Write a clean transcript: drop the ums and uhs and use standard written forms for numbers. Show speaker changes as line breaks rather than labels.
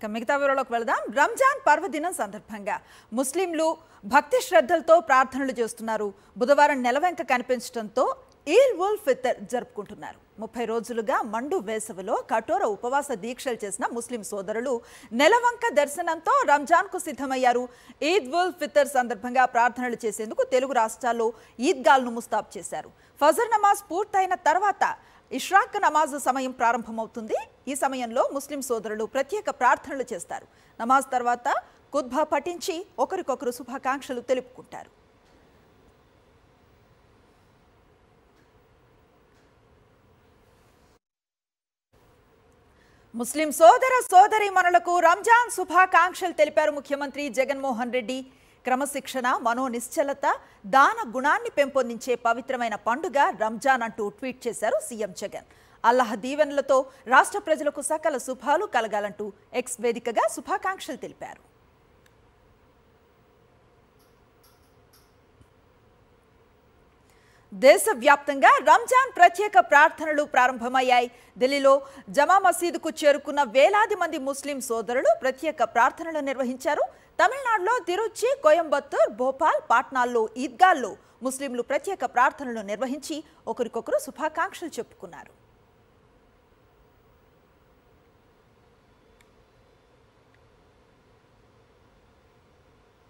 మిగతా వివరాలకు వెళదాం. రంజాన్ పర్వదినం సందర్భంగా ముస్లింలు భక్తి శ్రద్ధలతో ప్రార్థనలు చేస్తున్నారు. బుధవారం నెలవెంక కనిపించడంతో ఈద్ ఉల్ ఫితర్ జరుపుకుంటున్నారు. 30 రోజులుగా మండు వేసవిలో కఠోర ఉపవాస దీక్షలు చేసిన ముస్లిం సోదరులు నెలవంక దర్శనంతో రంజాన్కు సిద్ధమయ్యారు. ఈద్ ఉల్ ఫితర్ సందర్భంగా ప్రార్థనలు చేసేందుకు తెలుగు రాష్ట్రాల్లో ఈద్గాల్ను ముస్తాబ్ చేశారు. ఫజర్ నమాజ్ పూర్తయిన తర్వాత ఇష్రాక్ నమాజ్ సమయం ప్రారంభమవుతుంది. ఈ సమయంలో ముస్లిం సోదరులు ప్రత్యేక ప్రార్థనలు చేస్తారు. నమాజ్ తర్వాత ఖుత్బా పఠించి ఒకరికొకరు శుభాకాంక్షలు తెలుపుకుంటారు. ముస్లిం సోదర సోదరీమణులకు రంజాన్ శుభాకాంక్షలు తెలిపారు ముఖ్యమంత్రి జగన్మోహన్ రెడ్డి. క్రమశిక్షణ, మనోనిశ్చలత, దాన గుణాన్ని పెంపొందించే పవిత్రమైన పండుగ రంజాన్ అంటూ ట్వీట్ చేశారు సీఎం జగన్. అల్లాహ్ దీవెనలతో రాష్ట్ర ప్రజలకు సకల శుభాలు కలగాలంటూ ఎక్స్ వేదికగా శుభాకాంక్షలు తెలిపారు. దేశవ్యాప్తంగా రంజాన్ ప్రత్యేక ప్రార్థనలు ప్రారంభమయ్యాయి. ఢిల్లీలో జమా మసీదుకు చేరుకున్న వేలాది మంది ముస్లిం సోదరులు ప్రత్యేక ప్రార్థనలు నిర్వహించారు. తమిళనాడులో తిరుచి, కోయంబత్తూర్, భోపాల్, పాట్నాల్లో ఈద్గాల్లో ముస్లింలు ప్రత్యేక ప్రార్థనలు నిర్వహించి ఒకరికొకరు శుభాకాంక్షలు చెప్పుకున్నారు.